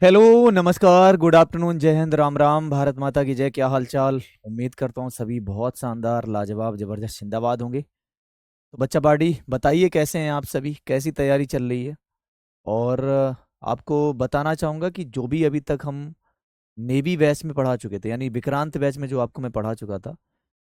Hello, नमस्कार, good afternoon, जय हिंद, राम राम, भारत माता की जय। क्या हाल चाल। उम्मीद करता हूँ सभी बहुत शानदार, लाजवाब, जबरदस्त, जिंदाबाद होंगे। तो बच्चा पार्टी बताइए, कैसे हैं आप सभी, कैसी तैयारी चल रही है। और आपको बताना चाहूँगा कि जो भी अभी तक हम नेवी बैच में पढ़ा चुके थे, यानी विक्रांत बैच में जो आपको मैं पढ़ा चुका था,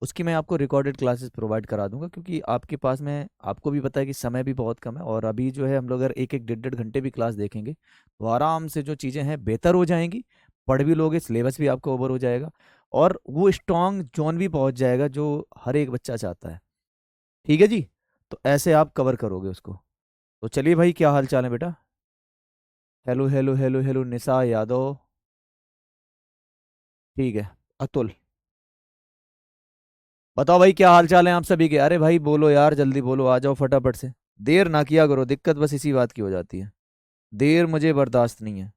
उसकी मैं आपको रिकॉर्डेड क्लासेस प्रोवाइड करा दूंगा, क्योंकि आपके पास में, आपको भी पता है कि समय भी बहुत कम है। और अभी जो है हम लोग अगर एक एक डेढ़ डेढ़ घंटे भी क्लास देखेंगे तो आराम से जो चीज़ें हैं बेहतर हो जाएंगी। पढ़ भी लोगे, सिलेबस भी आपका ओवर हो जाएगा, और वो स्ट्रॉन्ग जोन भी पहुंच जाएगा जो हर एक बच्चा चाहता है। ठीक है जी। तो ऐसे आप कवर करोगे उसको। तो चलिए भाई, क्या हाल चाल है बेटा। हेलो हेलो हेलो हेलो, निशा यादव। ठीक है। अतुल। बताओ भाई, क्या हाल चाल है आप सभी के। अरे भाई बोलो यार, जल्दी बोलो, आ जाओ फटाफट से। देर ना किया करो, दिक्कत बस इसी बात की हो जाती है। देर मुझे बर्दाश्त नहीं है।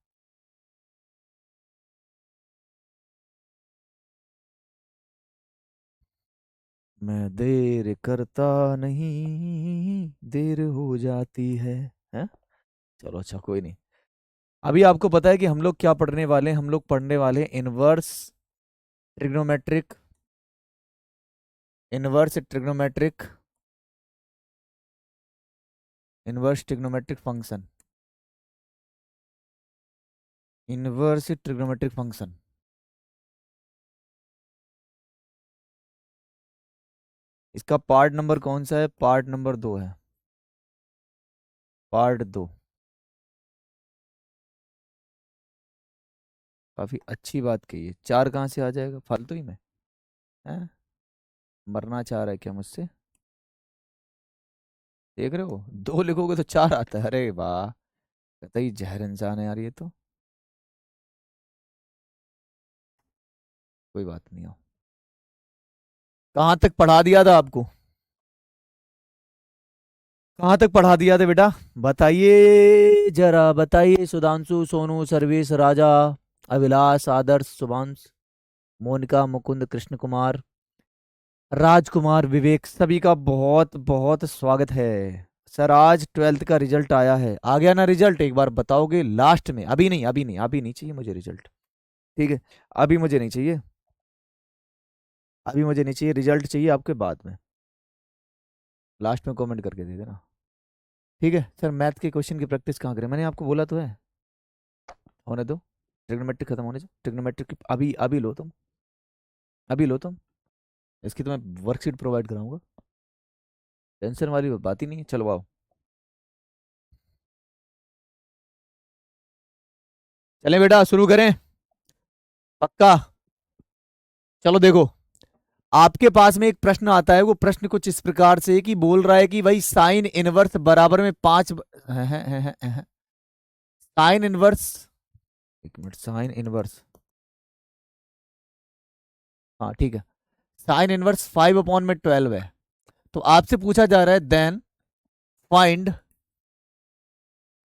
मैं देर करता नहीं, देर हो जाती है। चलो अच्छा, कोई नहीं। अभी आपको पता है कि हम लोग क्या पढ़ने वाले हैं। हम लोग पढ़ने वाले हैं inverse trigonometric, inverse trigonometric, inverse trigonometric function, inverse trigonometric function. इसका पार्ट नंबर कौन सा है? पार्ट नंबर 2 है। पार्ट 2। काफी अच्छी बात कही है। 4 कहाँ से आ जाएगा फालतू ही में? हैं? मरना चाह रहा है क्या मुझसे? देख रहे हो, 2 लिखोगे तो 4 आता है। अरे वाह, कतई जहर इंसान है यार ये तो। कोई बात नहीं हो। कहाँ तक पढ़ा दिया था आपको? कहाँ तक पढ़ा दिया था बेटा? बताइए जरा, बताइए। सुधांशु, सोनू, सर्वेश, राजा, अभिलाष, आदर्श, शुभांश, मोनिका, मुकुंद, कृष्ण कुमार, राजकुमार, विवेक, सभी का बहुत बहुत स्वागत है। सर आज 12th का रिजल्ट आया है। आ गया ना रिजल्ट? एक बार बताओगे लास्ट में? अभी नहीं, अभी नहीं, अभी नहीं चाहिए मुझे रिजल्ट। ठीक है। अभी मुझे नहीं चाहिए। अभी मुझे नहीं चाहिए, रिजल्ट चाहिए आपके बाद में। लास्ट में कमेंट करके दे देना। ठीक है सर, मैथ के क्वेश्चन की प्रैक्टिस कहाँ करें? मैंने आपको बोला तो है। होने दो। ट्रिग्नोमेट्रिक खत्म होने दो। ट्रिग्नोमेट्रिक की अभी अभी लो तुम। अभी लो तुम। इसकी तो मैं वर्कशीट प्रोवाइड कराऊंगा। टेंशन वाली बात ही नहीं है। चलो आओ। चलें बेटा, शुरू करें? पक्का? चलो देखो, आपके पास में एक प्रश्न आता है। वो प्रश्न कुछ इस प्रकार से कि बोल रहा है कि भाई साइन इनवर्स बराबर में 5। साइन इनवर्स, एक मिनट, साइन इनवर्स, हाँ ठीक है। साइन इनवर्स 5/12 है। तो आपसे पूछा जा रहा है then find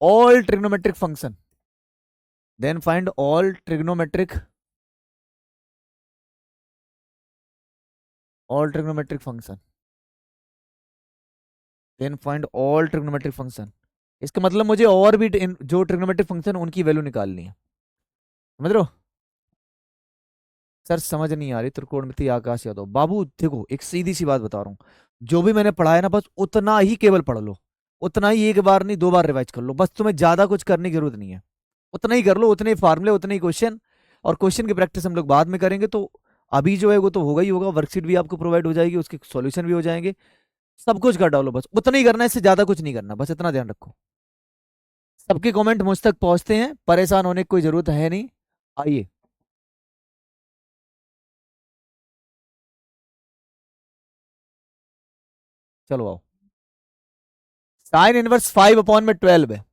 all trigonometric function, then find all trigonometric, all trigonometric function, then find all trigonometric function. इसका मतलब मुझे और भी जो ट्रिग्नोमेट्रिक फंक्शन उनकी वैल्यू निकालनी है। समझ रहे हो? सर समझ नहीं आ रही। त्रिकोणमिति आकाश यादव बाबू, देखो एक सीधी सी बात बता रहा हूँ। जो भी मैंने पढ़ा है ना, बस उतना ही केवल पढ़ लो। उतना ही, एक बार नहीं 2 बार रिवाइज कर लो, बस तुम्हें ज्यादा कुछ करने की जरूरत नहीं है। उतना ही कर लो, उतने ही फार्मूले, उतने ही क्वेश्चन। और क्वेश्चन की प्रैक्टिस हम लोग बाद में करेंगे। तो अभी जो है वो तो होगा ही होगा। वर्कशीट भी आपको प्रोवाइड हो जाएगी, उसके सॉल्यूशन भी हो जाएंगे। सब कुछ कर डालो, बस उतना ही करना है, इससे ज्यादा कुछ नहीं करना, बस इतना ध्यान रखो। सबके कमेंट मुझ तक पहुंचते हैं, परेशान होने की कोई जरूरत है नहीं। आइए। चलो आओ। साइन इनवर्स 5/12 है।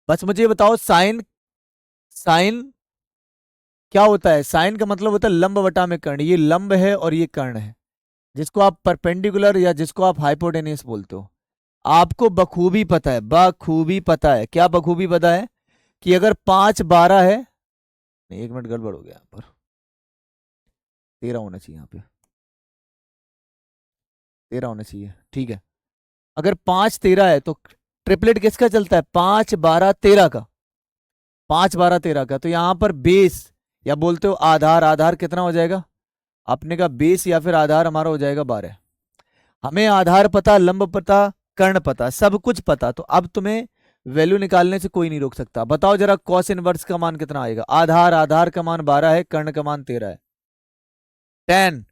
बस मुझे ये बताओ, साइन, साइन क्या होता है? साइन का मतलब होता है लंब बटा में कर्ण। ये लंब है और ये कर्ण है, जिसको आप परपेंडिकुलर या जिसको आप हाइपोटेनियस बोलते हो। आपको बखूबी पता है, बखूबी पता है। क्या बखूबी पता है? कि अगर 5/12 है, नहीं, 1 मिनट, गड़बड़ हो गया यहाँ पर। 13 होना चाहिए यहाँ पे। 13 होना चाहिए, ठीक है। अगर 5/13 है तो ट्रिपलेट किसका चलता है? 5/12/13 का। 5 12 13 का, तो यहां पर बेस या बोलते हो आधार, आधार कितना हो जाएगा अपने का, बेस या फिर आधार हमारा हो जाएगा 12। हमें आधार पता, लंब पता, कर्ण पता, सब कुछ पता, तो अब तुम्हें वैल्यू निकालने से कोई नहीं रोक सकता। बताओ जरा कॉस इनवर्स का मान कितना आएगा। आधार, आधार का मान 12 है, कर्ण का मान 13 है। टेन,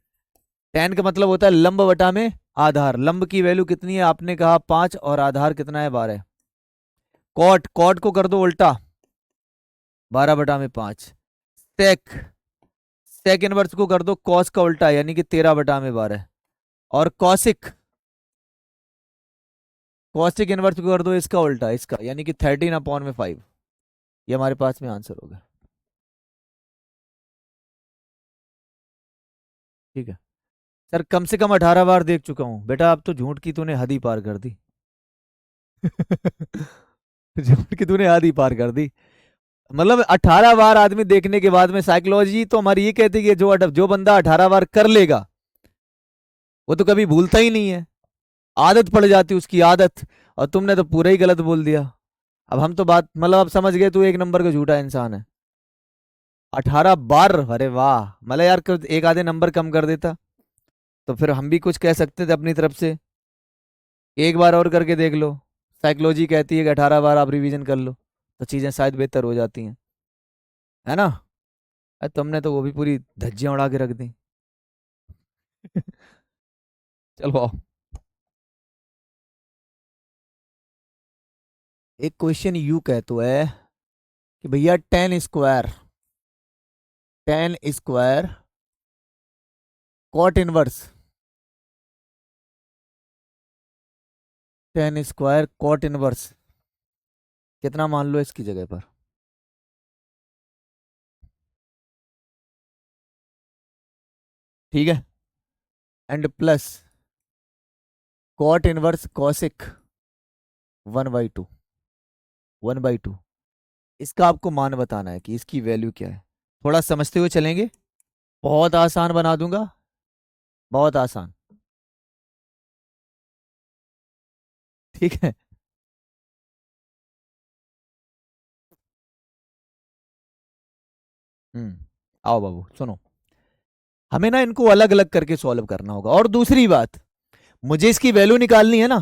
टेन का मतलब होता है लंब बटा में आधार। लंब की वैल्यू कितनी है आपने कहा 5, और आधार कितना है 12। कॉट, कॉट को कर दो उल्टा, 12 बटा में 5। सेक, सेक इनवर्स को कर दो कॉस का उल्टा, यानी कि 13 बटा में 12। और कॉसिक, कॉसिक इनवर्स को कर दो इसका उल्टा, इसका यानी कि 13/5। ये हमारे पास में आंसर होगा। ठीक है सर, कम से कम 18 बार देख चुका हूं बेटा, अब तो झूठ की तूने हद ही पार कर दी। झूठ की तूने हद ही पार कर दी। मतलब 18 बार आदमी देखने के बाद में, साइकोलॉजी तो हमारी ये कहती है कि जो बंदा 18 बार कर लेगा वो तो कभी भूलता ही नहीं है, आदत पड़ जाती उसकी, आदत। और तुमने तो पूरा ही गलत बोल दिया। अब हम तो बात, मतलब अब समझ गए तू एक नंबर का झूठा इंसान है। 18 बार, अरे वाह। मतलब यार एक आधे नंबर कम कर देता तो फिर हम भी कुछ कह सकते थे अपनी तरफ से। एक बार और करके देख लो, साइकोलॉजी कहती है कि 18 बार आप रिवीजन कर लो तो चीजें शायद बेहतर हो जाती हैं, है ना। तुमने तो वो भी पूरी धज्जियां उड़ा के रख दी। चलो आओ। एक क्वेश्चन यू कहतो है कि भैया tan square, tan square cot inverse, tan square cot inverse कितना मान लो इसकी जगह पर। ठीक है, and plus cot inverse cosec 1/2, 1/2। इसका आपको मान बताना है कि इसकी वैल्यू क्या है। थोड़ा समझते हुए चलेंगे, बहुत आसान बना दूंगा, बहुत आसान। ठीक है। आओ बाबू सुनो, हमें ना इनको अलग अलग करके सॉल्व करना होगा। और दूसरी बात, मुझे इसकी वैल्यू निकालनी है ना,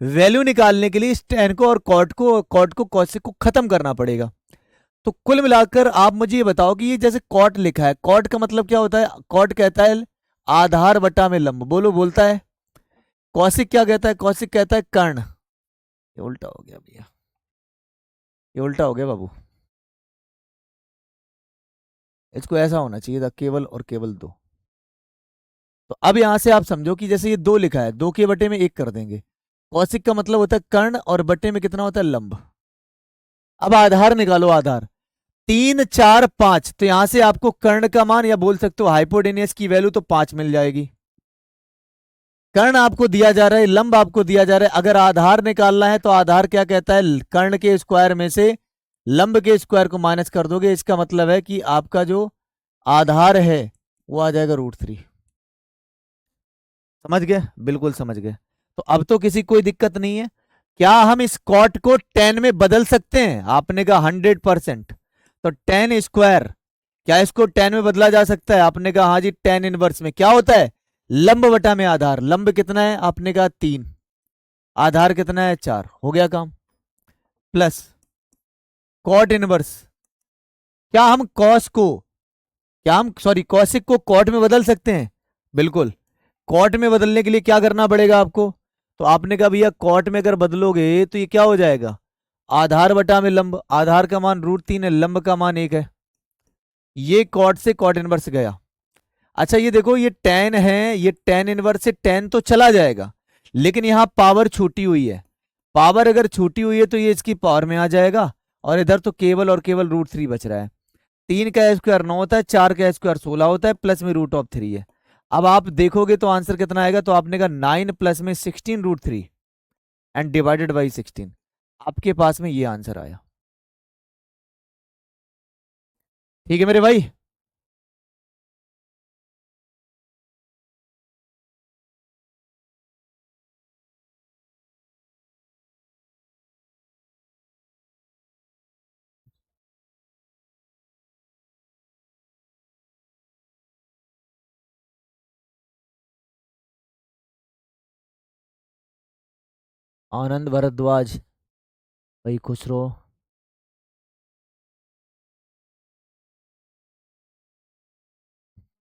वैल्यू निकालने के लिए इस टेन को और कॉट को कॉसिक को खत्म करना पड़ेगा। तो कुल मिलाकर आप मुझे ये बताओ कि ये जैसे कॉट लिखा है, कॉट का मतलब क्या होता है। कॉट कहता है आधार बटा में लंब, बोलो बोलता है। कौशिक क्या कहता है, कौशिक कहता है कर्ण। ये उल्टा हो गया भैया, ये उल्टा हो गया बाबू। इसको ऐसा होना चाहिए था, केवल और केवल दो। तो अब यहां से आप समझो कि जैसे ये दो लिखा है, दो के बटे में एक कर देंगे। कौशिक का मतलब होता है कर्ण, और बटे में कितना होता है लंब। अब आधार निकालो, आधार 3 4 5, तो यहां से आपको कर्ण का मान, या बोल सकते हो हाइपोटेनियस की वैल्यू, तो 5 मिल जाएगी। कर्ण आपको दिया जा रहा है, लंब आपको दिया जा रहा है। अगर आधार निकालना है तो आधार क्या कहता है, कर्ण के स्क्वायर में से लंब के स्क्वायर को माइनस कर दोगे। इसका मतलब है कि आपका जो आधार है वो आ जाएगा √3। समझ गए, बिल्कुल समझ गए। तो अब तो किसी कोई दिक्कत नहीं है। क्या हम इस कॉट को 10 में बदल सकते हैं, आपने कहा 100%। तो 10 स्क्वायर, क्या इसको 10 में बदला जा सकता है, आपने कहा हाँ जी। 10 इनवर्स में क्या होता है, लंब बटा में आधार। लंब कितना है आपने कहा 3, आधार कितना है 4, हो गया काम। प्लस कॉट इनवर्स, क्या हम कॉस को, क्या हम सॉरी कॉसिक को कॉट में बदल सकते हैं, बिल्कुल। कॉट में बदलने के लिए क्या करना पड़ेगा आपको, तो आपने कहा भैया कॉट में अगर बदलोगे तो ये क्या हो जाएगा, आधार बटा में लंब। आधार का मान √3 है, लंब का मान 1 है। ये कॉट से कॉट इनवर्स गया। अच्छा ये देखो, ये टेन है, ये टेन इनवर्स से टेन तो चला जाएगा, लेकिन यहां पावर छूटी हुई है। पावर अगर छूटी हुई है तो ये इसकी पावर में आ जाएगा, और इधर तो केवल और केवल √3 बच रहा है। 3 का स्क्वायर 9 होता है, 4 का स्क्वायर 16 होता है, प्लस में √3 है। अब आप देखोगे तो आंसर कितना आएगा, तो आपने कहा 9 प्लस में 16 √3 एंड डिवाइडेड बाई 16। आपके पास में ये आंसर आया। ठीक है मेरे भाई। आनंद भारद्वाज, भाई खुश रहो।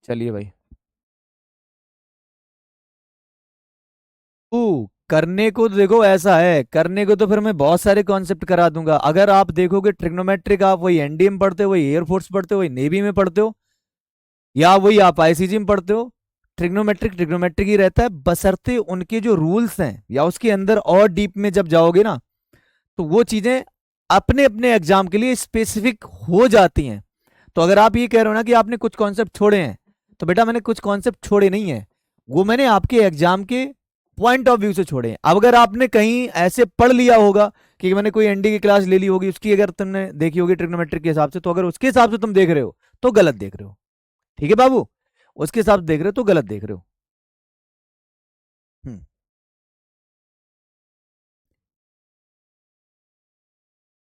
चलिए भाई। करने को तो देखो ऐसा है, करने को तो फिर मैं बहुत सारे कॉन्सेप्ट करा दूंगा। अगर आप देखोगे ट्रिग्नोमेट्रिक, आप वही एनडीए में पढ़ते हो, वही एयरफोर्स पढ़ते हो, वही नेवी में पढ़ते हो, या वही आप आईसीजी में पढ़ते हो, ट्रिग्नोमेट्रिक ट्रिग्नोमेट्रिक ही रहता है। बशर्ते उनके जो रूल्स हैं या उसके अंदर और डीप में जब जाओगे ना, तो वो चीजें अपने अपने एग्जाम के लिए स्पेसिफिक हो जाती हैं। तो अगर आप ये कह रहे हो ना कि आपने कुछ कॉन्सेप्ट छोड़े हैं, तो बेटा मैंने कुछ कॉन्सेप्ट छोड़े नहीं है, वो मैंने आपके एग्जाम के पॉइंट ऑफ व्यू से छोड़े हैं। अब अगर आपने कहीं ऐसे पढ़ लिया होगा कि मैंने कोई एनडी की क्लास ले ली होगी, उसकी अगर तुमने देखी होगी ट्रिग्नोमेट्रिक के हिसाब से, तो अगर उसके हिसाब से तुम देख रहे हो तो गलत देख रहे हो। ठीक है बाबू, उसके हिसाब से देख रहे हो तो गलत देख रहे हो। हम्म,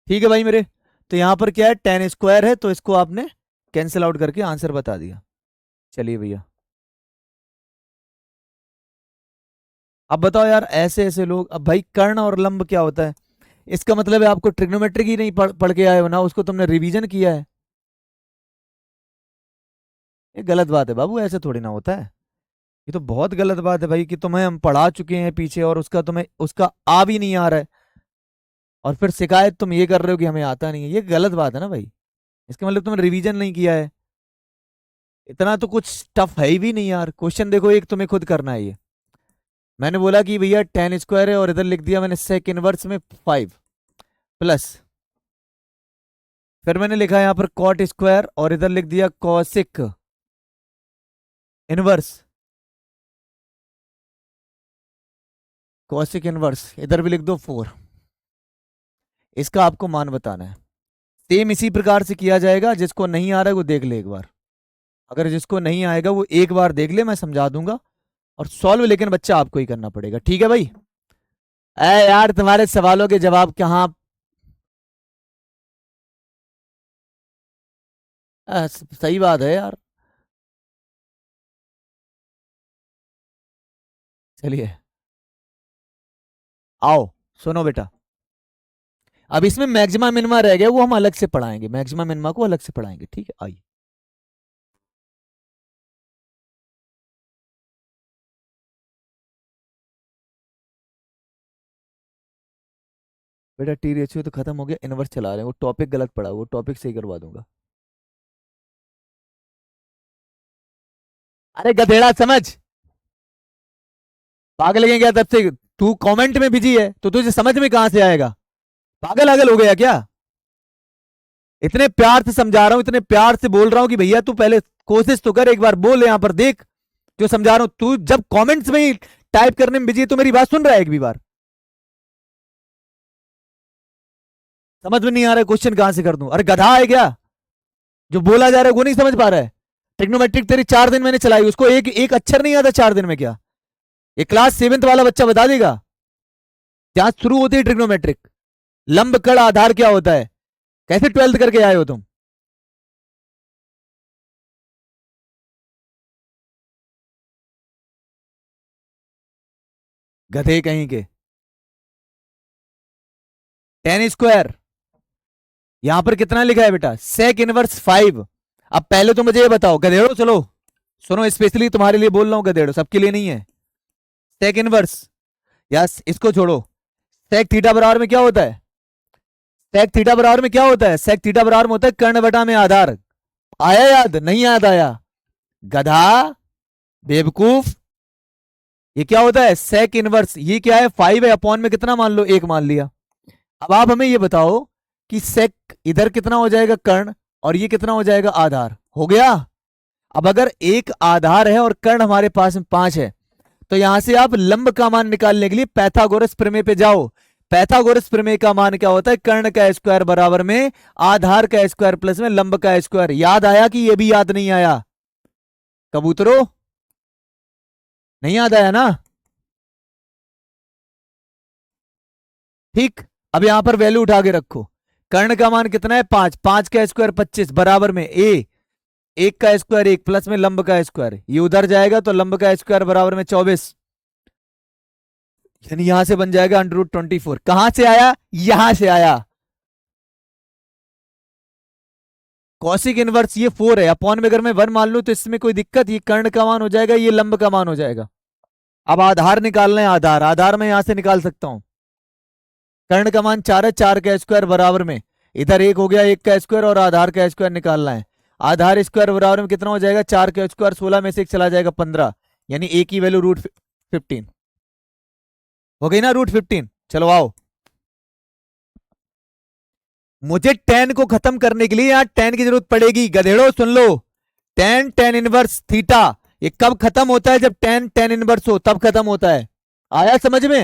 ठीक है भाई मेरे। तो यहां पर क्या है, 10 स्क्वायर है, तो इसको आपने कैंसिल आउट करके आंसर बता दिया। चलिए भैया, अब बताओ यार, ऐसे ऐसे लोग। अब भाई कर्ण और लंब क्या होता है? इसका मतलब है आपको ट्रिग्नोमेट्रिक ही नहीं पढ़ के आए हो ना, उसको तुमने रिवीजन किया है। ये गलत बात है बाबू, ऐसे थोड़ी ना होता है। ये तो बहुत गलत बात है भाई कि तुम्हें हम पढ़ा चुके हैं पीछे और उसका तुम्हें उसका आ भी नहीं आ रहा है, और फिर शिकायत तुम ये कर रहे हो कि हमें आता नहीं है। ये गलत बात है ना भाई। इसका मतलब तुमने रिवीजन नहीं किया है। इतना तो कुछ टफ है ही भी नहीं यार। क्वेश्चन देखो, एक तुम्हें खुद करना है ये। मैंने बोला कि भैया 10 स्क्वायर है, और इधर लिख दिया मैंने सेक इनवर्स में 5 प्लस, फिर मैंने लिखा यहाँ पर कॉट स्क्वायर और इधर लिख दिया कॉसिक इनवर्स। कॉसिक इनवर्स इधर भी लिख दो 4। इसका आपको मान बताना है। सेम इसी प्रकार से किया जाएगा। जिसको नहीं आ रहा है वो देख ले एक बार। अगर जिसको नहीं आएगा वो एक बार देख ले, मैं समझा दूंगा। और सॉल्व लेकिन बच्चा आपको ही करना पड़ेगा, ठीक है भाई? ए यार, तुम्हारे सवालों के जवाब कहाँ। सही बात है यार। चलिए, आओ सुनो बेटा। अब इसमें मैक्सिमा मिनिमा रह गया, वो हम अलग से पढ़ाएंगे। मैक्सिमा मिनिमा को अलग से पढ़ाएंगे, ठीक है? आइए। बेटा टी रेशियो तो खत्म हो गया, इनवर्स चला रहे हैं। वो टॉपिक गलत पड़ा, वो टॉपिक सही करवा दूंगा। अरे गधेड़ा समझ, पागल है क्या तब से? तू कमेंट में बिजी है तो तुझे समझ में कहां से आएगा? पागल अगल हो गया क्या? इतने प्यार से समझा रहा हूं, इतने प्यार से बोल रहा हूं कि भैया तू पहले कोशिश तो कर, एक बार बोल यहां पर देख जो समझा रहा हूं। तू जब कमेंट्स में ही टाइप करने में बिजी है तो मेरी बात सुन रहा है एक भी बार? समझ में नहीं आ रहा है, क्वेश्चन कहां से कर दूं? अरे गधा है क्या? जो बोला जा रहा है वो नहीं समझ पा रहा है? ट्रिग्नोमेट्रिक तेरी 4 दिन मैंने चलाई, उसको एक एक अक्षर नहीं आता 4 दिन में क्या? ये क्लास 7th वाला बच्चा बता देगा। क्या शुरू होती है ट्रिग्नोमेट्रिक? लंब कड़ आधार क्या होता है? कैसे 12th करके आए हो तुम? गधे कहीं के। 10 स्क्वायर यहां पर कितना लिखा है बेटा? Sec inverse 5। अब पहले तो मुझे ये बताओ गधेड़ो, चलो सुनो, स्पेशली तुम्हारे लिए बोल रहा हूं गधेड़ो, सबके लिए नहीं है। सेक इनवर्स, यस इसको छोड़ो। सेक थीटा बराबर में क्या होता है? सेक थीटा बराबर में क्या होता है? सेक थीटा बराबर में होता है कर्ण बटा में आधार। आया याद? नहीं याद आया? गधा, बेवकूफ। ये क्या होता है? Sec inverse. ये क्या है? 5 है, अपॉन में कितना मान लो? 1 मान लिया। अब आप हमें ये बताओ कि सेक इधर कितना हो जाएगा? कर्ण। और ये कितना हो जाएगा? आधार। हो गया। अब अगर एक आधार है और कर्ण हमारे पास में 5 है, तो यहां से आप लंब का मान निकालने के लिए पैथागोरस प्रमेय पे जाओ। पैथागोरस प्रमेय का मान क्या होता है? कर्ण का स्क्वायर बराबर में आधार का स्क्वायर प्लस में लंब का स्क्वायर। याद आया कि ये भी याद नहीं आया? कबूतरों, नहीं याद आया ना? ठीक। अब यहां पर वैल्यू उठा के रखो। कर्ण का मान कितना है? 5। 5 का स्क्वायर 25 बराबर में ए, 1 का स्क्वायर 1 प्लस में लंब का स्क्वायर। ये उधर जाएगा तो लंब का स्क्वायर बराबर में 24। यानी यहां से बन जाएगा √24। कहां से आया? यहां से आया। कौशिक इनवर्स ये 4 है, अपॉन में अगर मैं 1 मान लूं तो इसमें कोई दिक्कत? ये कर्ण का मान हो जाएगा, ये लंब का मान हो जाएगा। अब आधार निकालना है, आधार आधार मैं यहां से निकाल सकता हूं। कर्ण का मान 4 है, 4 का स्क्वायर बराबर में इधर 1 हो गया, 1 का स्क्वायर, और आधार का स्क्वायर निकालना है। आधार स्क्वायर बराबर में कितना हो जाएगा? 4 का स्क्वायर 16 में से 1 चला जाएगा 15, यानी ए की वैल्यू √15 हो गई ना, √15। चलो आओ, मुझे टेन को खत्म करने के लिए यहां टेन की जरूरत पड़ेगी। गधेड़ो सुन लो, टेन टेन इनवर्स थीटा ये कब खत्म होता है? जब टेन टेन इनवर्स हो तब खत्म होता है। आया समझ में?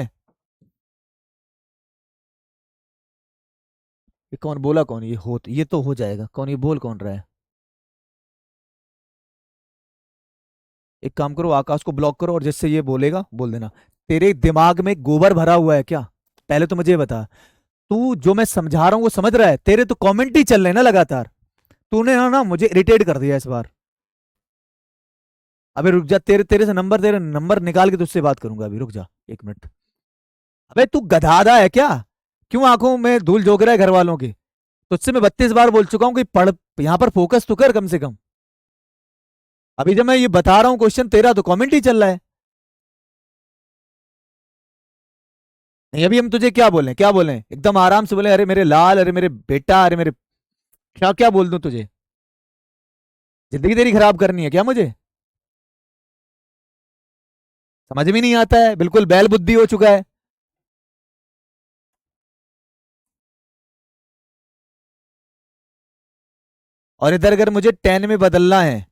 ये कौन बोला? कौन ये तो हो जाएगा। कौन ये बोल कौन रहा है? एक काम करो, आकाश को ब्लॉक करो, और जिससे ये बोलेगा बोल देना। तेरे दिमाग में गोबर भरा हुआ है क्या? पहले तो मुझे ये बता, तू जो मैं समझा रहा हूं वो समझ रहा है? तेरे तो कमेंट ही चल रहे हैं ना लगातार। तूने ना ना मुझे इरिटेट कर दिया इस बार। अबे रुक जा, तेरे नंबर निकाल के तुझसे बात करूंगा। अभी रुक जा 1 मिनट। अबे तू गधाधा है क्या? क्यों आंखों में धूल झोंक रहा है घर वालों की? तुझसे मैं 32 बार बोल चुका हूं कि पढ़, यहां पर फोकस तो कर कम से कम। अभी जब मैं ये बता रहा हूं क्वेश्चन, तेरा तो कमेंट ही चल रहा है। नहीं, अभी हम तुझे क्या बोले, क्या बोले? एकदम आराम से बोले, अरे मेरे लाल, अरे मेरे बेटा, अरे मेरे, क्या क्या बोल दूं तुझे? जिंदगी तेरी खराब करनी है क्या मुझे? समझ में नहीं आता है, बिल्कुल बैल बुद्धि हो चुका है। और इधर अगर मुझे टेन में बदलना है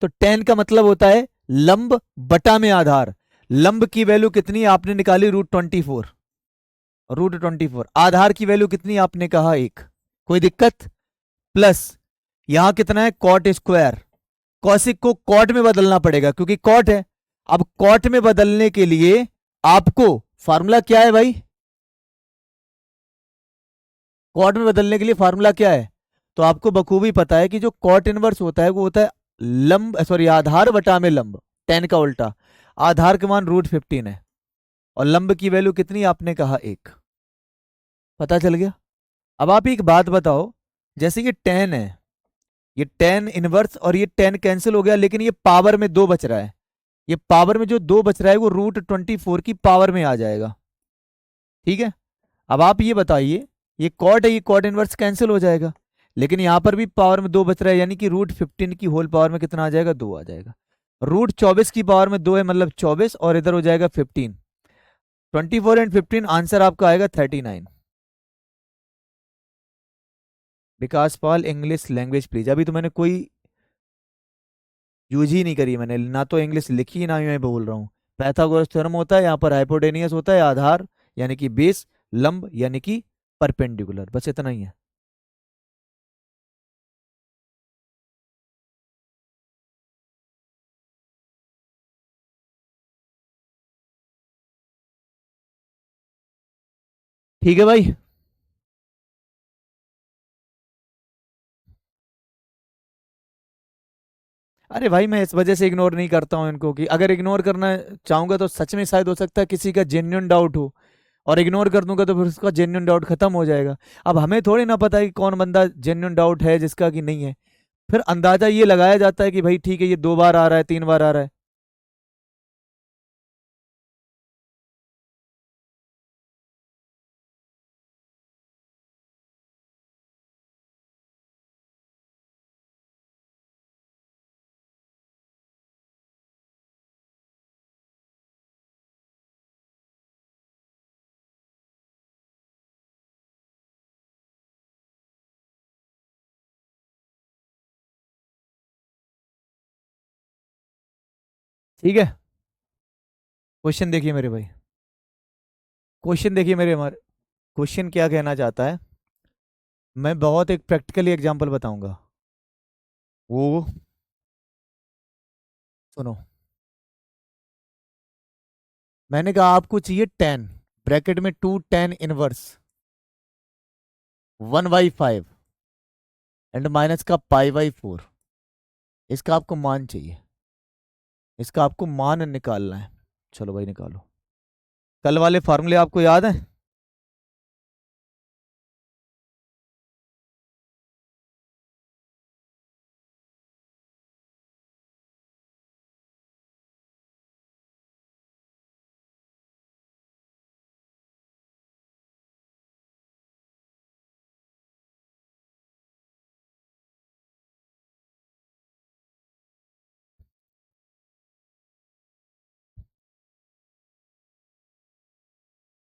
तो टेन का मतलब होता है लंब बटा में आधार। लंब की वैल्यू कितनी आपने निकाली? √24। √24। आधार की वैल्यू कितनी आपने कहा? 1। कोई दिक्कत? प्लस यहां कितना है? Cot square. कौशिक को कॉट में बदलना पड़ेगा क्योंकि कॉट है। अब कॉट में बदलने के लिए आपको फार्मूला क्या है भाई? कॉट में बदलने के लिए फार्मूला क्या है? तो आपको बखूबी पता है कि जो कॉट इनवर्स होता है वो होता है लंब, सॉरी, आधार बटा में लंब, टेन का उल्टा। आधार का मान √15 है, और लंब की वैल्यू कितनी आपने कहा? 1। पता चल गया? अब आप एक बात बताओ, जैसे ये टेन है, ये टेन इनवर्स और ये टेन कैंसिल हो गया, लेकिन ये पावर में 2 बच रहा है। ये पावर में जो 2 बच रहा है वो √24 की पावर में आ जाएगा। ठीक है? अब आप ये बताइए, ये कॉट है, ये कॉट इनवर्स कैंसिल हो जाएगा, लेकिन यहां पर भी पावर में 2 बच रहा है, यानी कि √15 की होल पावर में कितना आ जाएगा? 2 आ जाएगा। √24 की पावर में 2 है, मतलब 24, और इधर हो जाएगा 15। 24 एंड 15, आंसर आपका आएगा 39। विकास पाल, इंग्लिश लैंग्वेज प्लीज। अभी तो मैंने कोई यूज ही नहीं करी, मैंने ना तो इंग्लिश लिखी ना ही मैं बोल रहा हूँ। पैथागोरस थ्योरम होता है, यहाँ पर हाइपोटेनियस होता है, आधार यानी कि बेस, लंब यानी कि परपेंडिकुलर, बस इतना ही है। ठीक है भाई। अरे भाई मैं इस वजह से इग्नोर नहीं करता हूँ इनको, कि अगर इग्नोर करना चाहूंगा तो सच में शायद हो सकता है किसी का जेन्युइन डाउट हो, और इग्नोर कर दूंगा तो फिर उसका जेन्युइन डाउट खत्म हो जाएगा। अब हमें थोड़ी ना पता है कि कौन बंदा जेन्युइन डाउट है जिसका कि नहीं है। फिर अंदाजा ये लगाया जाता है कि भाई ठीक है, ये 2 बार आ रहा है, 3 बार आ रहा है। ठीक है, क्वेश्चन देखिए मेरे भाई। क्वेश्चन देखिए मेरे हमारे। क्वेश्चन क्या कहना चाहता है, मैं बहुत एक प्रैक्टिकली एग्जांपल बताऊंगा। वो सुनो, मैंने कहा आपको चाहिए 10, ब्रैकेट में 2 tan 1 1/5 एंड माइनस का π/4। इसका आपको मान चाहिए, इसका आपको मान निकालना है। चलो भाई निकालो। कल वाले फॉर्मूले आपको याद है?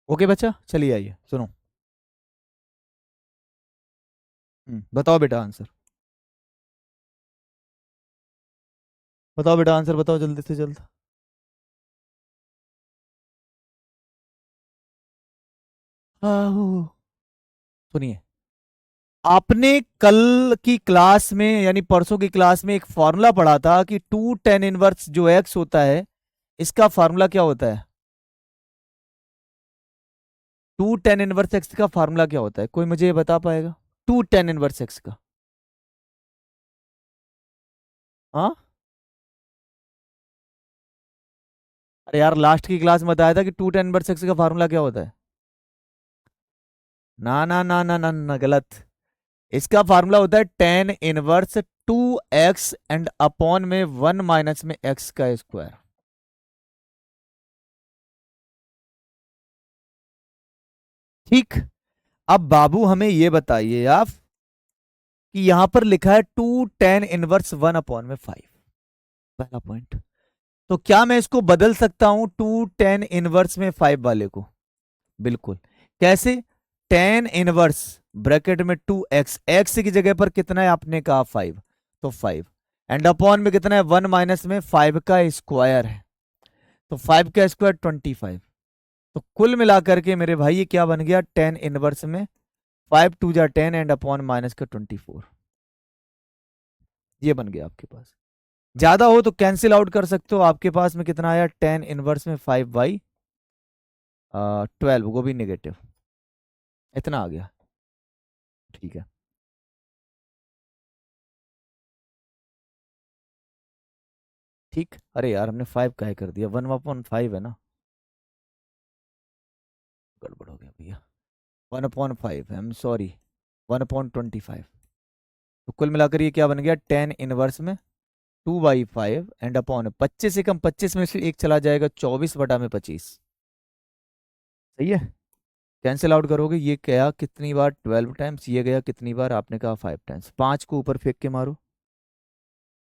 ओके बच्चा, चलिए आइए सुनो। बताओ बेटा आंसर। बताओ बेटा आंसर बताओ, जल्दी से जल्द। आहो। सुनिए, आपने कल की क्लास में यानी परसों की क्लास में एक फॉर्मूला पढ़ा था कि 2 tan इनवर्स जो एक्स होता है, इसका फॉर्मूला क्या होता है? 2 tan इनवर्स एक्स का फॉर्मूला क्या होता है? कोई मुझे ये बता पाएगा? 2 tan इनवर्स एक्स का। हाँ, अरे यार लास्ट की क्लास में बताया था कि 2 tan इनवर्स एक्स का फार्मूला क्या होता है। ना ना ना ना ना ना, गलत। इसका फार्मूला होता है tan 1 2 x एंड अपॉन में 1 - में x का स्क्वायर। ठीक। अब बाबू हमें ये बताइए आप कि यहां पर लिखा है 2 tan 1 / 1/5। पहला पॉइंट। तो क्या मैं इसको बदल सकता हूं 2 tan 1 में 5 वाले को? बिल्कुल। कैसे? tan 1 ब्रैकेट में 2x, एक्स की जगह पर कितना है आपने कहा 5, तो 5 एंड अपॉन में कितना है 1 - में 5 का स्क्वायर है, तो 5 का स्क्वायर 25। तो कुल मिलाकर के मेरे भाई ये क्या बन गया? tan 1 में 5 × 2 = 10 एंड अपॉन माइनस का 24। ये बन गया आपके पास। ज्यादा हो तो कैंसिल आउट कर सकते हो। आपके पास में कितना आया? tan 1 में 5/12, वो भी नेगेटिव। इतना आ गया। ठीक है। ठीक। अरे यार हमने 5 का कर दिया, 1/5 है ना। गड़बड़ हो गया भैया। 1/5, आई एम सॉरी, 1/25। तो कुल मिलाकर ये क्या बन गया? tan 1 में 2/5 एंड अपॉन 25 से कम 25 में से एक चला जाएगा, 24/25। सही है। कैंसिल आउट करोगे, ये गया कितनी बार? 12 टाइम्स। ये गया कितनी बार? आपने कहा 5 टाइम्स। 5 को ऊपर फेंक के मारो,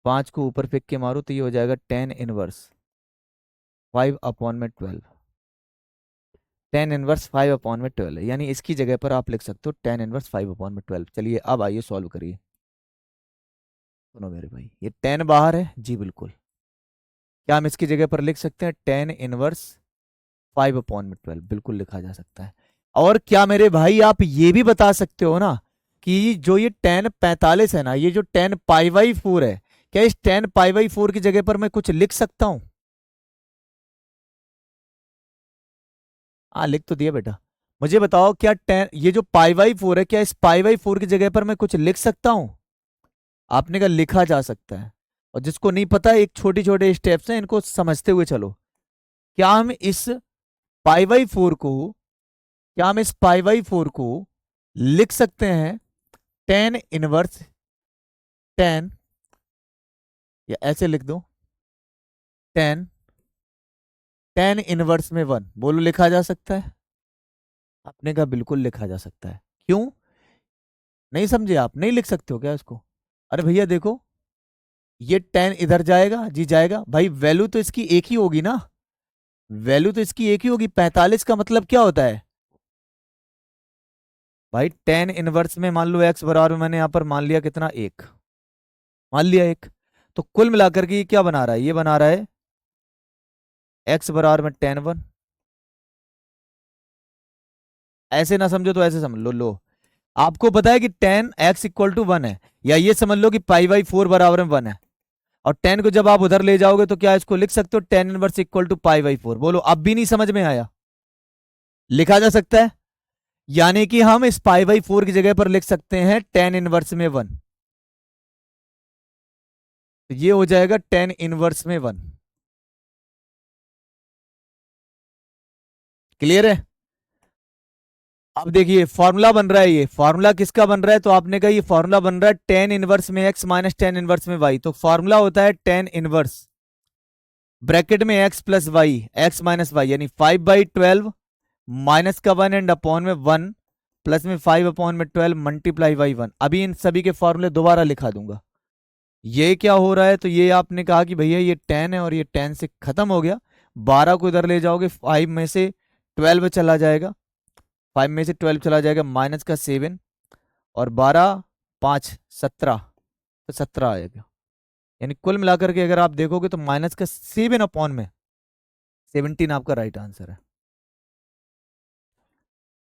5 को ऊपर फेंक के मारो तो ये हो जाएगा tan 1 5/12। tan 1 5/12 है, यानी इसकी जगह पर आप लिख सकते हो tan 1 5/12। चलिए अब आइए सॉल्व करिए। सुनो मेरे भाई, ये tan बाहर है जी, बिल्कुल। क्या हम इसकी जगह पर लिख सकते हैं tan 1 5/12? बिल्कुल लिखा जा सकता है। और क्या मेरे भाई आप ये भी बता सकते हो ना कि जो ये tan 45 है ना, ये जो tan π/4 है, क्या इस tan π/4 की जगह पर मैं कुछ लिख सकता हूं? हाँ लिख तो दिया बेटा। मुझे बताओ क्या tan ये जो π/4 है, क्या इस π/4 की जगह पर मैं कुछ लिख सकता हूं? आपने कहा लिखा जा सकता है। और जिसको नहीं पता, एक छोटे छोटे स्टेप्स हैं, इनको समझते हुए चलो। क्या हम इस π/4 को क्या हम इस π/4 को लिख सकते हैं tan 1 tan, या ऐसे लिख दो tan tan 1 में 1? बोलो लिखा जा सकता है? आपने कहा बिल्कुल लिखा जा सकता है। क्यों? नहीं समझे आप? नहीं लिख सकते हो क्या इसको? अरे भैया देखो, ये tan इधर जाएगा जी, जाएगा भाई। वैल्यू तो इसकी एक ही होगी ना, वैल्यू तो इसकी एक ही होगी। 45 का मतलब क्या होता है भाई? tan 1 में मान लो x बराबर, मैंने यहां पर मान लिया कितना? 1। मान लिया 1। तो कुल मिलाकर के ये क्या बना रहा है? ये बना रहा है x बराबर में tan 1। ऐसे ना समझो तो ऐसे समझ लो। लो, आपको पता है कि tan x = 1 है, या ये समझ लो कि π/4 बराबर में 1 है। और tan को जब आप उधर ले जाओगे तो क्या इसको लिख सकते हो tan 1 = π/4? बोलो, अब भी नहीं समझ में आया? लिखा जा सकता है। यानी कि हम इस π/4 की जगह पर लिख सकते हैं tan 1 में 1। तो ये हो जाएगा tan 1 में 1। क्लियर है? अब देखिए फॉर्मूला बन रहा है, ये फॉर्मूला किसका बन रहा है? तो आपने कहा ये फॉर्मूला बन रहा है टेन इनवर्स में एक्स माइनस टेन इनवर्स में वाई। तो फॉर्मूला होता है टेन इनवर्स ब्रैकेट में x plus y, x minus y, यानी 5/12 माइनस का 1 एंड अपॉन में 1 प्लस में 5/12 मल्टीप्लाई बाई 1। अभी इन सभी के फॉर्मूले दोबारा लिखा दूंगा। ये क्या हो रहा है? तो ये आपने कहा कि भैया ये 10 है और ये 10 से खत्म हो गया, 12 को इधर ले जाओगे 5 में से 12 चला जाएगा, 5 में से 12 चला जाएगा, माइनस का 7 और 12 5 17, तो 17 आएगा। यानी कुल मिलाकर के अगर आप देखोगे तो माइनस का 7 अपॉन में 17 आपका राइट आंसर है।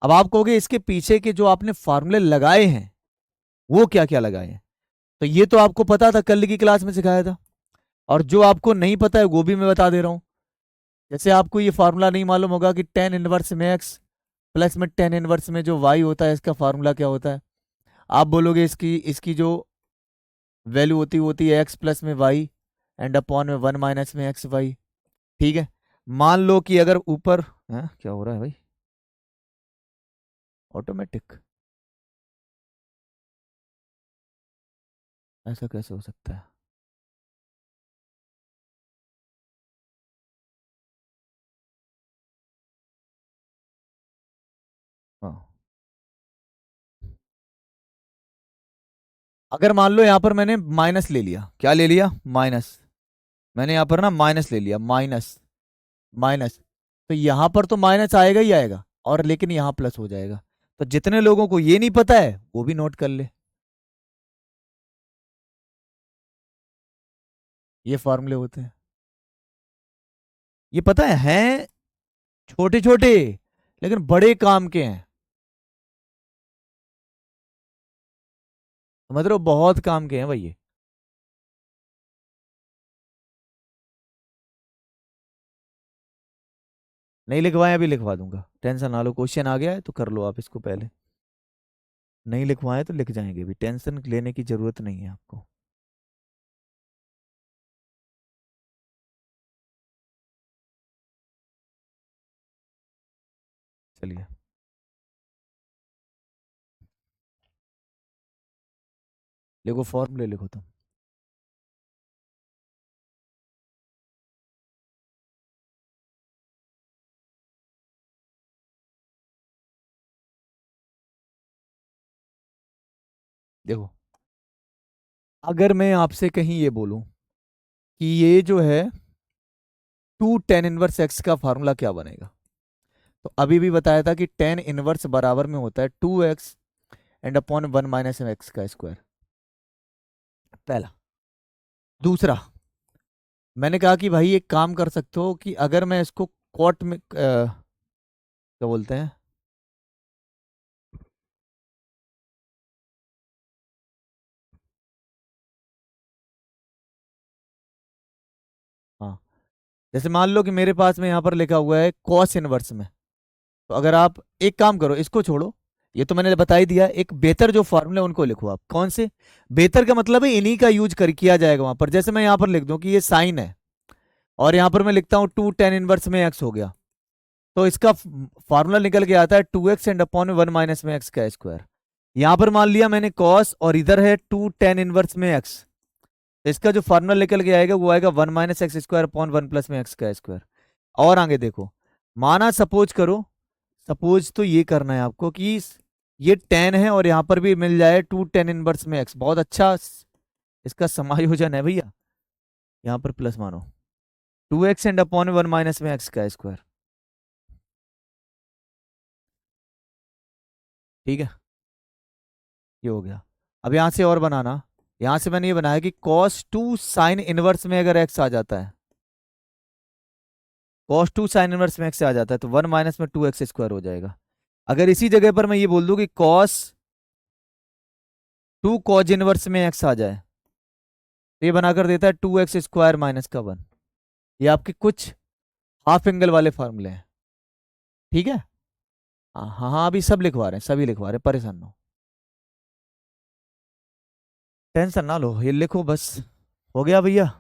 अब आप कहोगे इसके पीछे के जो आपने फॉर्मूले लगाए हैं वो क्या क्या लगाए हैं? तो ये तो आपको पता था, कल की क्लास में सिखाया था। और जो आपको नहीं पता है वो भी मैं बता दे रहा हूं। जैसे आपको ये फार्मूला नहीं मालूम होगा कि टेन इनवर्स में एक्स प्लस में टेन इनवर्स में जो वाई होता है इसका फार्मूला क्या होता है। आप बोलोगे इसकी इसकी जो वैल्यू होती है एक्स प्लस में वाई एंड अपॉन में 1 माइनस में एक्स वाई। ठीक है, मान लो कि अगर ऊपर क्या हो रहा है भाई, ऑटोमेटिक ऐसा कैसे हो सकता है? हाँ, अगर मान लो यहाँ पर मैंने माइनस ले लिया, क्या ले लिया? माइनस। मैंने यहाँ पर ना माइनस ले लिया, माइनस माइनस, तो यहां पर तो माइनस आएगा ही आएगा और लेकिन यहां प्लस हो जाएगा। तो जितने लोगों को ये नहीं पता है वो भी नोट कर ले, ये फॉर्मूले होते हैं। ये पता है हैं छोटे छोटे लेकिन बड़े काम के हैं, मतलब बहुत काम के हैं भाई ये। नहीं लिखवाए अभी लिखवा दूंगा, टेंशन ना लो। क्वेश्चन आ गया है तो कर लो आप इसको पहले, नहीं लिखवाए तो लिख जाएंगे, भी टेंशन लेने की जरूरत नहीं है आपको। चलिए, लिखो फॉर्मूले लिखो तुम। देखो, अगर मैं आपसे कहीं ये बोलूं कि ये जो है टू टेन इनवर्स एक्स का फार्मूला क्या बनेगा, तो अभी भी बताया था कि टेन इनवर्स बराबर में होता है 2x and upon 1 minus x का स्क्वायर, पहला। दूसरा, मैंने कहा कि भाई एक काम कर सकते हो कि अगर मैं इसको कॉट में क्या बोलते हैं, हाँ, जैसे मान लो कि मेरे पास में यहाँ पर लिखा हुआ है कॉस इनवर्स में, तो अगर आप एक काम करो, इसको छोड़ो, ये तो मैंने बता ही दिया, एक बेहतर जो फॉर्मूले उनको लिखो आप। कौन से बेहतर का मतलब है इन्हीं का यूज कर किया जाएगा वहां पर। जैसे मैं यहाँ पर लिख दूं कि ये साइन है और यहाँ पर मैं लिखता हूँ टू टेन इनवर्स में एक्स हो गया, तो इसका फॉर्मूला निकल के आता है 2x एंड अपॉन में 1 माइनस में एक्स का स्क्वायर। यहां पर मान लिया मैंने कॉस और इधर है टू टेन इनवर्स में एक्स, तो इसका जो फॉर्मूला निकल के आएगा वो आएगा 1 minus x square upon 1 plus में एक्स का स्क्वायर। और आगे देखो, माना सपोज करो, सपोज तो ये करना है आपको कि ये टेन है और यहां पर भी मिल जाए टू टेन इनवर्स में एक्स, बहुत अच्छा इसका समायोजन है भैया। यहाँ पर प्लस मानो 2x एंड अपॉन 1 माइनस में एक्स का स्क्वायर। ठीक है, ये हो गया। अब यहां से और बनाना, यहां से मैंने ये बनाया कि cos टू साइन इनवर्स में अगर x आ जाता है, cos टू साइन इनवर्स में x आ जाता है तो 1 माइनस में 2x स्क्वायर हो जाएगा। अगर इसी जगह पर मैं ये बोल दूं कि cos टू कॉज इनवर्स में x आ जाए, तो ये बनाकर देता है 2x स्क्वायर माइनस का 1। ये आपके कुछ हाफ एंगल वाले फॉर्मूले हैं। ठीक है, हाँ हाँ हाँ, अभी सब लिखवा रहे हैं, सभी लिखवा रहे हैं, परेशान ना हो, टेंशन ना लो, ये लिखो बस। हो गया भैया?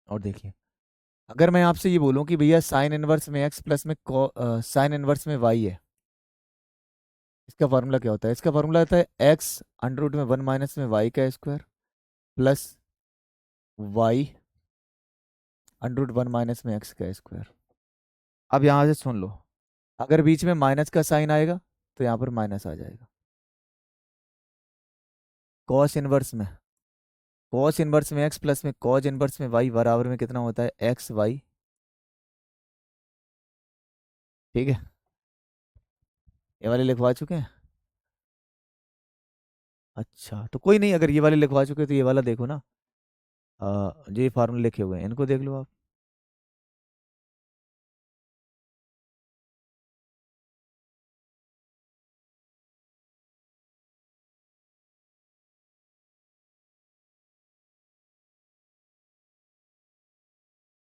और देखिए, अगर मैं आपसे ये बोलूं कि भैया साइन इनवर्स में एक्स प्लस में साइन इनवर्स में वाई है, इसका फार्मूला क्या होता है? इसका फार्मूला होता है एक्स अंडर रूट में 1 माइनस में वाई का square plus y under root 1 minus में एक्स का स्क्वायर। अब यहाँ से सुन लो, अगर बीच में माइनस का साइन आएगा तो यहाँ पर माइनस आ जाएगा। कॉस इनवर्स में एक्स प्लस में कॉज इनवर्स में वाई बराबर में कितना होता है? X y. ठीक है, ये वाले लिखवा चुके हैं। अच्छा तो कोई नहीं, अगर ये वाले लिखवा चुके हैं तो ये वाला देखो ना, जो ये फार्मूले लिखे हुए हैं इनको देख लो आप।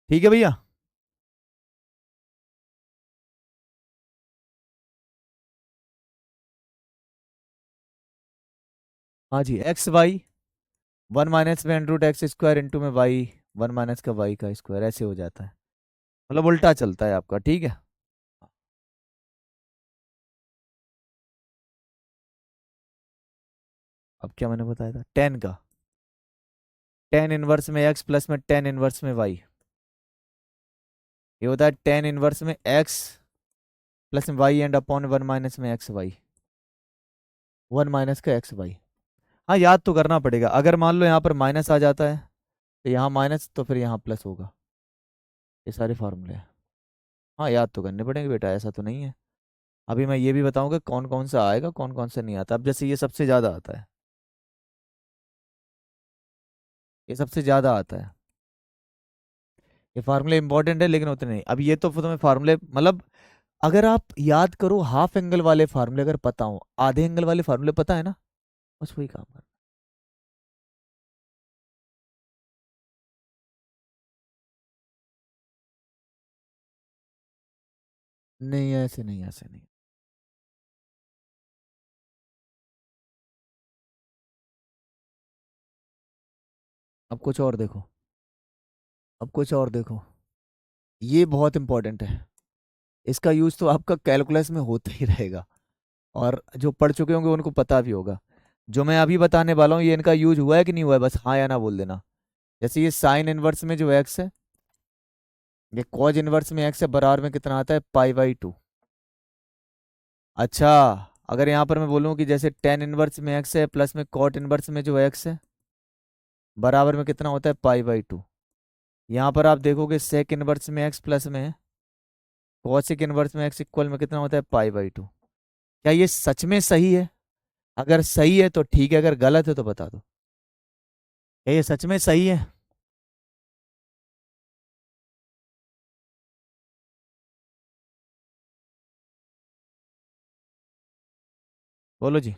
ठीक है भैया, हाँ जी, एक्स वाई 1 माइनस में under root x square into में वाई 1 माइनस का वाई का स्क्वायर, ऐसे हो जाता है, मतलब उल्टा चलता है आपका। ठीक है, अब क्या मैंने बताया था? टेन का, टेन इनवर्स में एक्स प्लस में टेन इनवर्स में वाई, ये होता है टेन इनवर्स में एक्स प्लस में वाई एंड अपॉन 1 माइनस में एक्स वाई, 1 माइनस का एक्स वाई। हाँ याद तो करना पड़ेगा, अगर मान लो यहाँ पर माइनस आ जाता है तो यहाँ माइनस, तो फिर यहाँ प्लस होगा। ये सारे फार्मूले हैं, हाँ याद तो करने पड़ेंगे बेटा, ऐसा तो नहीं है। अभी मैं ये भी बताऊंगा कौन कौन सा आएगा कौन कौन सा नहीं आता। अब जैसे ये सबसे ज़्यादा आता है, ये सबसे ज़्यादा आता है, ये फार्मूले इंपॉर्टेंट है लेकिन उतने नहीं। अब ये तो फिर तुम्हें फार्मूले, मतलब अगर आप याद करो हाफ एंगल वाले फार्मूले अगर पता हो, आधे एंगल वाले फार्मूले पता है ना, बस वही काम कर। नहीं ऐसे नहीं, ऐसे नहीं। अब कुछ और देखो, अब कुछ और देखो, ये बहुत इंपॉर्टेंट है, इसका यूज तो आपका कैलकुलस में होता ही रहेगा, और जो पढ़ चुके होंगे उनको पता भी होगा। जो मैं अभी बताने वाला हूँ ये इनका यूज हुआ है कि नहीं हुआ है, बस हाँ या ना बोल देना। जैसे ये साइन इनवर्स में जो एक्स है, ये कॉज इनवर्स में एक्स है, बराबर में कितना आता है? Pi by two. अच्छा, अगर यहाँ पर मैं बोलूँ कि जैसे टेन इनवर्स में एक्स है प्लस में कॉट इनवर्स में जो एक्स है, बराबर में कितना होता है? Pi by two. यहाँ पर आप देखोगे सेक इनवर्स में एक्स प्लस में कॉसिक इनवर्स में एक्स इक्वल में कितना होता है? Pi by two. क्या ये सच में सही है? अगर सही है तो ठीक है, अगर गलत है तो बता दो। क्या ये सच में सही है? बोलो जी।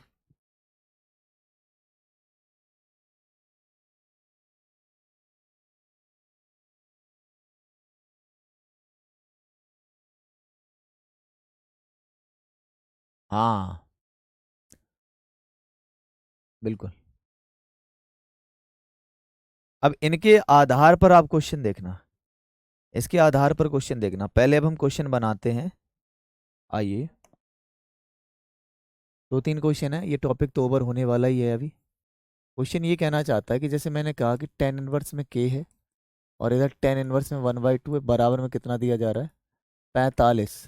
हाँ बिल्कुल। अब इनके आधार पर आप क्वेश्चन देखना, इसके आधार पर क्वेश्चन देखना। पहले अब हम क्वेश्चन बनाते हैं, आइए। दो तीन क्वेश्चन है, ये टॉपिक तो ओवर होने वाला ही है अभी। क्वेश्चन ये कहना चाहता है कि जैसे मैंने कहा कि टेन इनवर्स में के है और इधर टेन इनवर्स में 1/2 है, बराबर में कितना दिया जा रहा है? 45।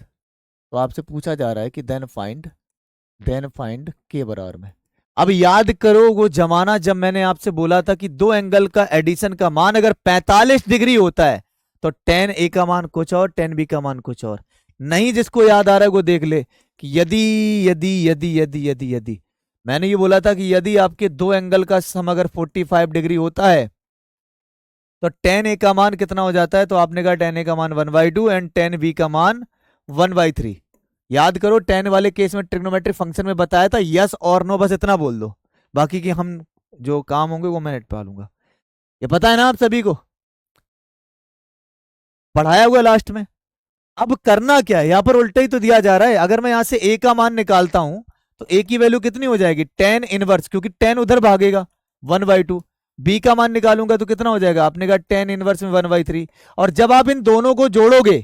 तो आपसे पूछा जा रहा है कि देन फाइंड के बराबर में। अब याद करो वो जमाना जब मैंने आपसे बोला था कि दो एंगल का एडिशन का मान अगर 45 डिग्री होता है तो टेन ए का मान कुछ और टेन बी का मान कुछ और। नहीं जिसको याद आ रहा है वो देख ले कि यदि यदि यदि यदि यदि यदि मैंने ये बोला था कि यदि आपके दो एंगल का सम अगर 45 डिग्री होता है तो टेन ए का मान कितना हो जाता है? तो आपने कहा टेन ए का मान 1/2 एंड टेन बी का मान 1/3। याद करो टेन वाले केस में ट्रिग्नोमेट्रिक फंक्शन में बताया था, यस और नो, बस इतना बोल दो, बाकी के हम जो काम होंगे वो मैं नेट पे लूंगा। ये पता है ना आप सभी को, पढ़ाया हुआ लास्ट में। अब करना क्या है, यहाँ पर उल्टा ही तो दिया जा रहा है। अगर मैं यहाँ से ए का मान निकालता हूं तो ए की वैल्यू कितनी हो जाएगी? टेन इनवर्स, क्योंकि टेन उधर भागेगा 1/2, बी का मान निकालूंगा तो कितना हो जाएगा, आपने कहा 10 इनवर्स में 1/3, और जब आप इन दोनों को जोड़ोगे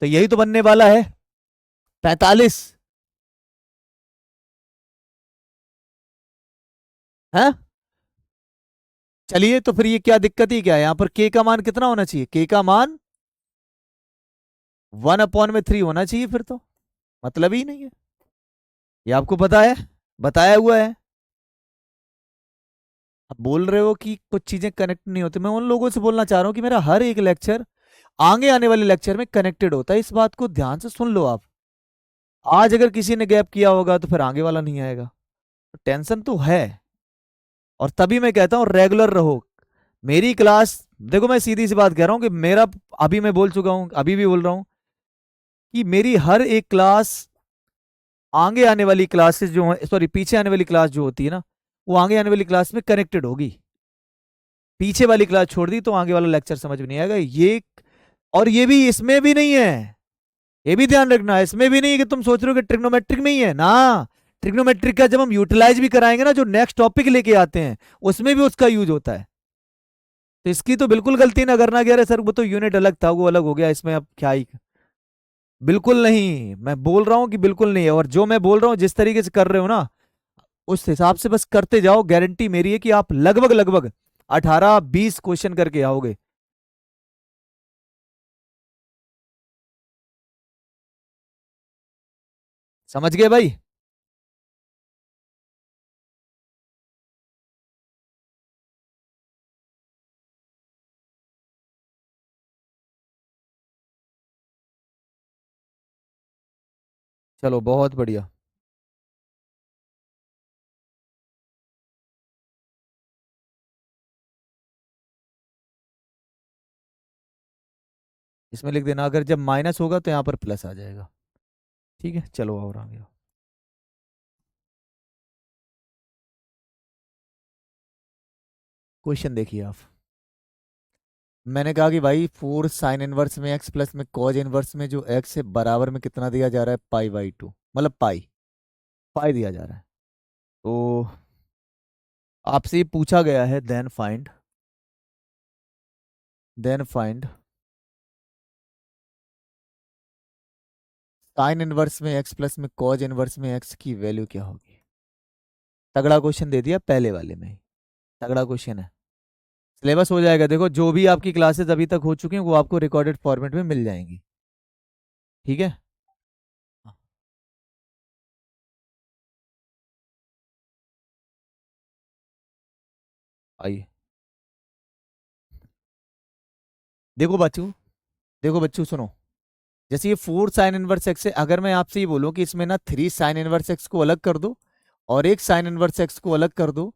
तो यही तो बनने वाला है 45 है। चलिए तो फिर ये क्या दिक्कत ही क्या है, यहां पर के का मान कितना होना चाहिए, के का मान 1/3 होना चाहिए, फिर तो मतलब ही नहीं है। ये आपको पता है, बताया हुआ है। आप बोल रहे हो कि कुछ चीजें कनेक्ट नहीं होती, मैं उन लोगों से बोलना चाह रहा हूँ कि मेरा हर एक लेक्चर आगे आने वाले लेक्चर में कनेक्टेड होता है, इस बात को ध्यान से सुन लो आप। आज अगर किसी ने गैप किया होगा तो फिर आगे वाला नहीं आएगा, तो टेंशन तो है। और तभी मैं कहता हूं रेगुलर रहो। मेरी क्लास, देखो मैं सीधी सी बात कह रहा हूं कि मेरा, अभी मैं बोल चुका हूं, अभी भी बोल रहा हूं कि मेरी हर एक क्लास आगे आने वाली क्लासेस जो है, सॉरी पीछे आने वाली क्लास जो होती है ना, वो आगे आने वाली क्लास में कनेक्टेड होगी। पीछे वाली क्लास छोड़ दी तो आगे वाला लेक्चर समझ में नहीं आएगा ये। और ये भी इसमें भी नहीं है, ये भी ध्यान रखना, इसमें भी नहीं है कि तुम सोच रहे हो कि ट्रिग्नोमेट्रिक में ही है ना। ट्रिग्नोमेट्रिक का जब हम यूटिलाइज भी कराएंगे ना, जो नेक्स्ट टॉपिक लेके आते हैं उसमें भी उसका यूज होता है। तो इसकी तो बिल्कुल गलती ना करना कि अरे सर वो तो यूनिट अलग था, वो अलग हो गया, इसमें अब क्या ही। बिल्कुल नहीं, मैं बोल रहा हूं कि बिल्कुल नहीं है, और जो मैं बोल रहा हूं जिस तरीके से कर रहे हो ना, उस हिसाब से बस करते जाओ, गारंटी मेरी है कि आप लगभग लगभग 18-20 क्वेश्चन करके आओगे। समझ गए भाई। चलो बहुत बढ़िया। इसमें लिख देना, अगर जब माइनस होगा तो यहाँ पर प्लस आ जाएगा। ठीक है, चलो और आ गया। क्वेश्चन देखिए आप। मैंने कहा कि भाई 4 sin 1 में एक्स प्लस में कॉज इनवर्स में जो एक्स है बराबर में कितना दिया जा रहा है, पाई/2, मतलब पाई, पाई दिया जा रहा है। तो आपसे ये पूछा गया है, देन फाइंड sin 1 में एक्स प्लस में कॉज इनवर्स में एक्स की वैल्यू क्या होगी। तगड़ा क्वेश्चन दे दिया पहले वाले में ही, तगड़ा क्वेश्चन है। सिलेबस हो जाएगा, देखो जो भी आपकी क्लासेस अभी तक हो चुकी हैं वो आपको रिकॉर्डेड फॉर्मेट में मिल जाएंगी। ठीक है। हाँ, आइए। देखो बच्चों, देखो बच्चों सुनो। जैसे ये 4 sin 1 x है, अगर मैं आपसे ये बोलूं कि इसमें ना 3 sin 1 x को अलग कर दो और एक sin 1 x को अलग कर दो,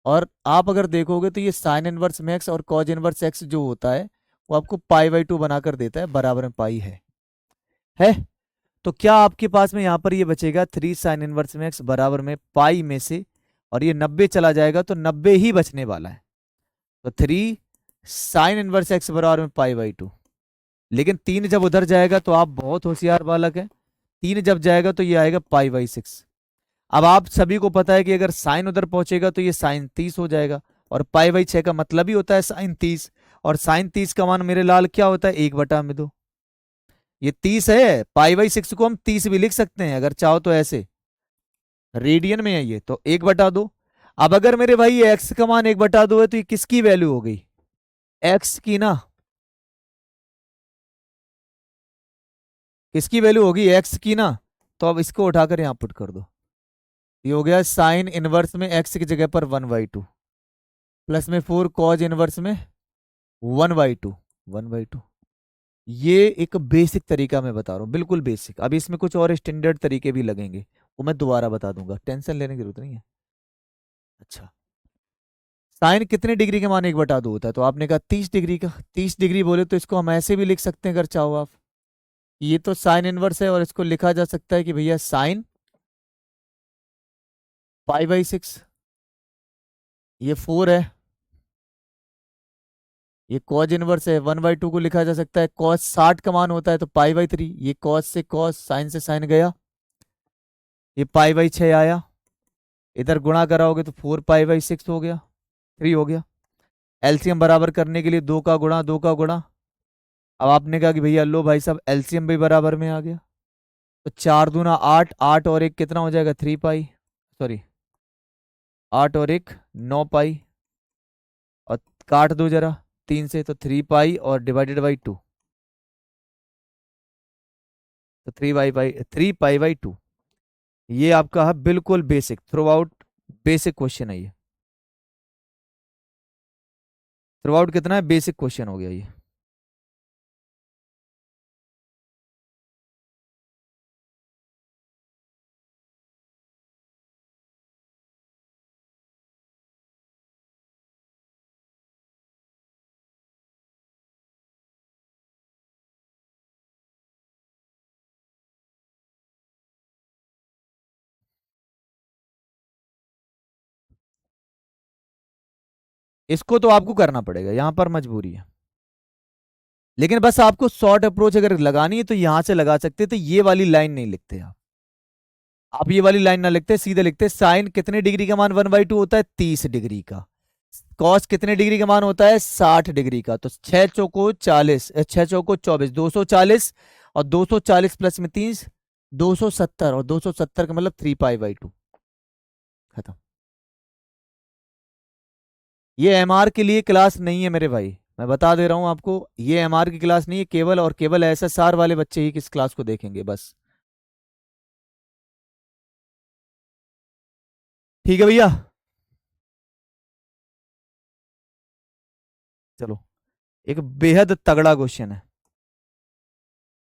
और आप अगर देखोगे तो ये sin 1 में x और cos 1 x जो होता है वो आपको पाई/2 बनाकर देता है, बराबर में पाई है। तो क्या आपके पास में यहाँ पर ये बचेगा 3 sin 1 में x बराबर में पाई में से, और ये 90 चला जाएगा तो 90 ही बचने वाला है। तो 3 sin 1 x बराबर में पाई/2। लेकिन 3 जब उधर जाएगा तो आप बहुत होशियार बालक हैं, 3 जब जाएगा तो ये आएगा पाई/6। अब आप सभी को पता है कि अगर साइन उधर पहुंचेगा तो ये sin 30 हो जाएगा, और पाई/6 का मतलब ही होता है sin 30, और sin 30 का मान मेरे लाल क्या होता है, 1/2। ये 30 है, पाई/6 को हम 30 भी लिख सकते हैं अगर चाहो तो, ऐसे रेडियन में है ये, तो 1/2। अब अगर मेरे भाई एक्स का मान 1/2 है तो ये किसकी वैल्यू हो गई, एक्स की ना, किसकी वैल्यू होगी, एक्स की ना। तो अब इसको उठाकर यहां पुट कर दो, ये हो गया sin 1 में एक्स की जगह पर 1/2 प्लस में 4 cos 1 में 1/2, 1/2। ये एक बेसिक तरीका मैं बता रहा हूँ, बिल्कुल बेसिक। अभी इसमें कुछ और स्टैंडर्ड तरीके भी लगेंगे, वो मैं दोबारा बता दूंगा, टेंशन लेने की जरूरत नहीं है। अच्छा, साइन कितने डिग्री के मान 1/2 होता है, तो आपने कहा 30 डिग्री का। 30 डिग्री बोले तो इसको हम ऐसे भी लिख सकते हैं अगर चाहो आप। ये तो sin 1 है और इसको लिखा जा सकता है कि भैया साइन पाई/6। ये 4 है, ये cos 1 है, 1/2 को लिखा जा सकता है, cos 60 का मान होता है तो पाई/3। ये cos से cos, साइन से साइन गया, ये पाई/6 आया, इधर गुणा कराओगे तो 4 पाई/6 हो गया। 3 हो गया। एलसीएम बराबर करने के लिए 2 का गुणा 2 का गुणा। अब आपने कहा कि भैया लो भाई साहब एलसीएम भी बराबर में आ गया, तो 4 दूना 8, 8 और 1 कितना हो जाएगा 3 पाई, सॉरी 8 और 1 9 पाई, और काट दो जरा 3 से, तो 3 पाई और डिवाइडेड बाई 2, तो 3 पाई बाई 2। ये आपका है बिल्कुल basic, through out basic question है ये। थ्रू आउट कितना है, बेसिक क्वेश्चन हो गया ये। इसको तो आपको करना पड़ेगा, यहां पर मजबूरी है। लेकिन बस आपको शॉर्ट अप्रोच अगर लगानी है तो यहां से लगा सकते, तो ये वाली लाइन नहीं लिखते आप ये वाली लाइन ना लिखते, सीधे लिखते साइन कितने डिग्री का मान 1/2 होता है 30 डिग्री का, कॉस कितने डिग्री का मान होता है 60 डिग्री का, तो 6 चौको 40, 6 चौको 24, 240, और 240 प्लस में 30 270, और 270 का मतलब 3 पाई बाई 2, खत्म। ये एमआर के लिए क्लास नहीं है मेरे भाई, मैं बता दे रहा हूं आपको, ये एमआर की क्लास नहीं है, केवल और केवल एसएसआर वाले बच्चे ही किस क्लास को देखेंगे बस। ठीक है भैया, चलो एक बेहद तगड़ा क्वेश्चन है,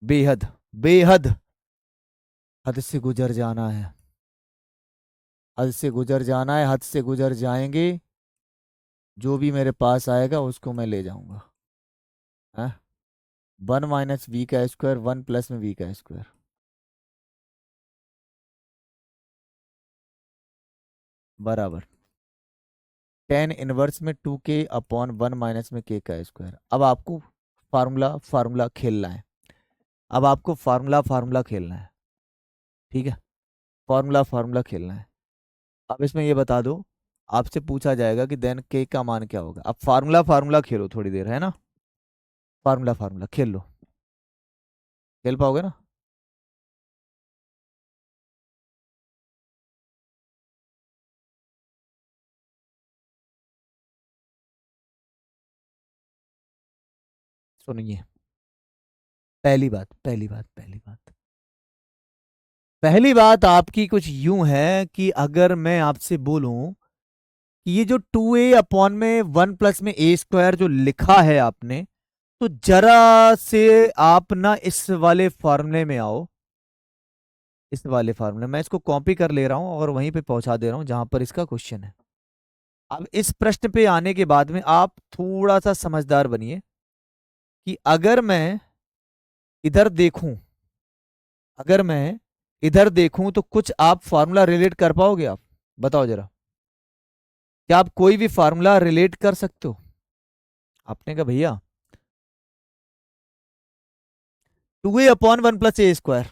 बेहद बेहद, हद से गुजर जाना है, हद से गुजर जाना है, हद से गुजर जाएंगे, जो भी मेरे पास आएगा उसको मैं ले जाऊंगा। 1 - v² 1 प्लस में v², बराबर 10 इनवर्स में 2k/1 में k²। अब आपको फार्मूला फार्मूला खेलना है, अब आपको फार्मूला फार्मूला खेलना है, ठीक है, फार्मूला फार्मूला खेलना है। अब इसमें ये बता दो, आपसे पूछा जाएगा कि देन के का मान क्या होगा, अब फार्मूला फार्मूला खेलो थोड़ी देर, है ना, फार्मूला फार्मूला खेल लो, खेल पाओगे ना। सुनिए, पहली बात आपकी कुछ यूं है कि अगर मैं आपसे बोलूं कि ये जो 2a/1 + जो लिखा है आपने, तो जरा से आप ना इस वाले फॉर्मूले में आओ, इस वाले फार्मूले, मैं इसको कॉपी कर ले रहा हूं और वहीं पे पहुंचा दे रहा हूं जहां पर इसका क्वेश्चन है। अब इस प्रश्न पे आने के बाद में आप थोड़ा सा समझदार बनिए कि अगर मैं इधर देखूं, अगर मैं इधर देखूं तो कुछ आप फार्मूला रिलेट कर पाओगे, आप बताओ जरा, क्या आप कोई भी फार्मूला रिलेट कर सकते हो। आपने कहा भैया 2a/1 + a²,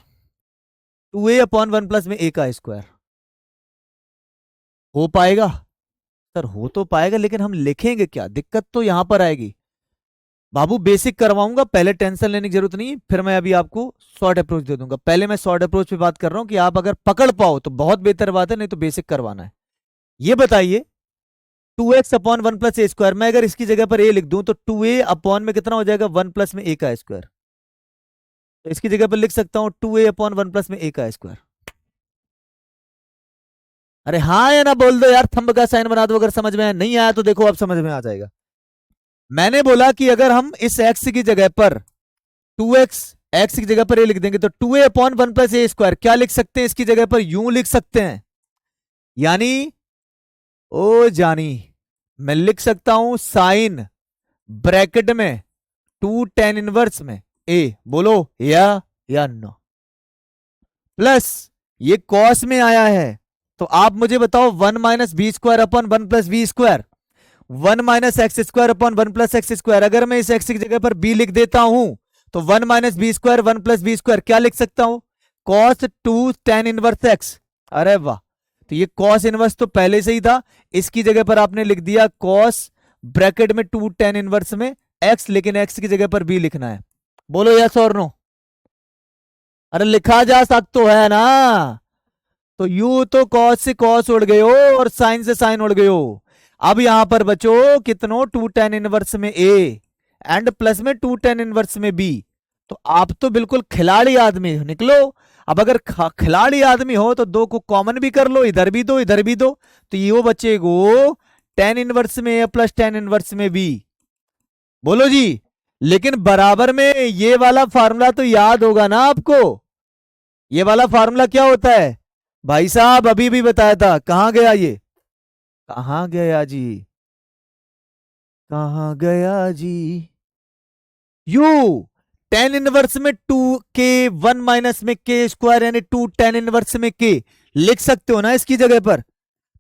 2a/1 में a², हो पाएगा सर, हो तो पाएगा, लेकिन हम लिखेंगे क्या, दिक्कत तो यहां पर आएगी। बाबू बेसिक करवाऊंगा, पहले टेंशन लेने की जरूरत नहीं, फिर मैं अभी आपको शॉर्ट अप्रोच दे दूंगा। पहले मैं शॉर्ट अप्रोच पे बात कर रहा हूं कि आप अगर पकड़ पाओ तो बहुत बेहतर बात है, नहीं तो बेसिक करवाना है। ये बताइए 2x/1 + a², मैं अगर इसकी जगह पर a लिख दूं तो 2a/ में कितना हो जाएगा 1 प्लस में a², तो इसकी जगह पर लिख सकता हूं 2a/1 प्लस में a²। अरे हाँ या ना बोल दो यार, थंब का साइन बना दो अगर समझ में आया, नहीं आया तो देखो अब समझ में आ जाएगा। मैंने बोला कि अगर हम इस x की जगह पर 2x, x की जगह पर a लिख देंगे तो 2a/1 + a², क्या लिख सकते हैं इसकी जगह पर, यूं लिख सकते हैं, यानी ओ जानी मैं लिख सकता हूं साइन ब्रैकेट में 2 tan 1 में a, बोलो या नो, प्लस ये कॉस में आया है, तो आप मुझे बताओ 1 - b²/1 + v², 1 - x²/1 + x², अगर मैं इस x की जगह पर b लिख देता हूं तो 1 - b² 1 + b², क्या लिख सकता हूं, cos 2 tan 1x। अरे वाह, तो ये कॉस इनवर्स तो पहले से ही था, इसकी जगह पर आपने लिख दिया कॉस ब्रैकेट में 2 tan इनवर्स में x, लेकिन x की जगह पर b लिखना है। बोलो यस और नो। अरे लिखा जा सकता तो है ना। तो यू तो कॉस से कॉस उड़ गए हो और साइन से साइन उड़ गए हो। अब यहां पर बचो कितनो 2 tan इनवर्स में a एंड प्लस में 2 tan इनवर्स में b। तो आप तो बिल्कुल खिलाड़ी आदमी हो, निकलो। अब अगर खिलाड़ी आदमी हो तो दो को कॉमन भी कर लो, इधर भी दो इधर भी दो, तो ये वो बचेगो tan इनवर्स में a प्लस tan इनवर्स में b। बोलो जी। लेकिन बराबर में ये वाला फार्मूला तो याद होगा ना आपको। ये वाला फार्मूला क्या होता है भाई साहब, अभी भी बताया था, कहां गया ये, कहां गया जी, कहां गया जी। यू tan इनवर्स में 2k 1 माइनस में k स्क्वायर यानी 2 tan इनवर्स में k लिख सकते हो ना इसकी जगह पर।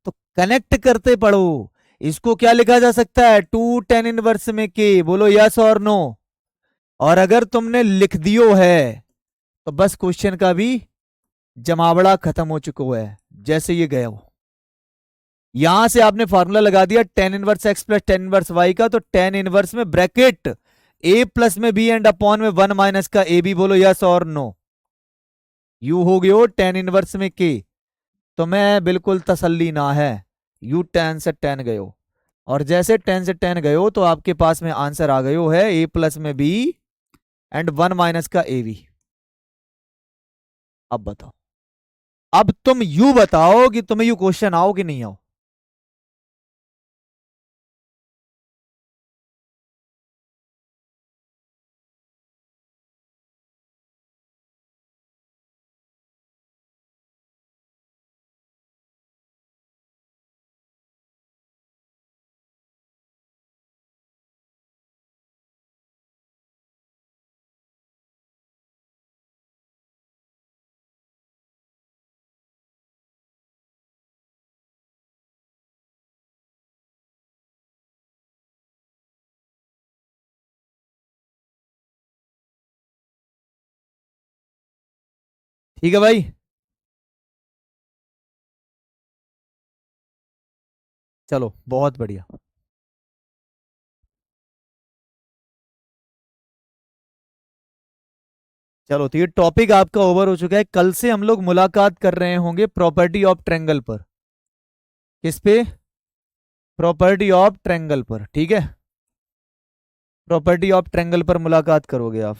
तो कनेक्ट करते पढ़ो, इसको क्या लिखा जा सकता है 2 tan इनवर्स में k। बोलो यस और नो। और अगर तुमने लिख दियो है तो बस क्वेश्चन का भी जमावड़ा खत्म हो चुका है, जैसे ये गया हो। यहां से आपने फॉर्मूला लगा दिया tan inverse x plus tan inverse y का, तो tan इनवर्स में ब्रैकेट a प्लस में b एंड अपॉन में 1 माइनस का ए बी। बोलो यस और नो। यू हो गयो tan इनवर्स में k, तो मैं बिल्कुल तसल्ली ना है, यू tan से tan गयो, और जैसे tan से tan गयो तो आपके पास में आंसर आ गयो है a प्लस में b एंड 1 माइनस का ए बी। अब बताओ, अब तुम यू बताओ कि तुम्हें यू क्वेश्चन आओ कि नहीं आओ। ठीक है भाई, चलो बहुत बढ़िया। चलो तो ये टॉपिक आपका ओवर हो चुका है। कल से हम लोग मुलाकात कर रहे होंगे प्रॉपर्टी ऑफ ट्रेंगल पर। किस पे? प्रॉपर्टी ऑफ ट्रेंगल पर, ठीक है। प्रॉपर्टी ऑफ ट्रेंगल पर मुलाकात करोगे आप,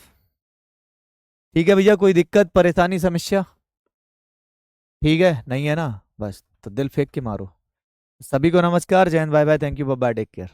ठीक है भैया। कोई दिक्कत परेशानी समस्या? ठीक है, नहीं है ना, बस तो दिल फेंक के मारो। सभी को नमस्कार, जय Hind, bye bye, thank you, bye bye, take care.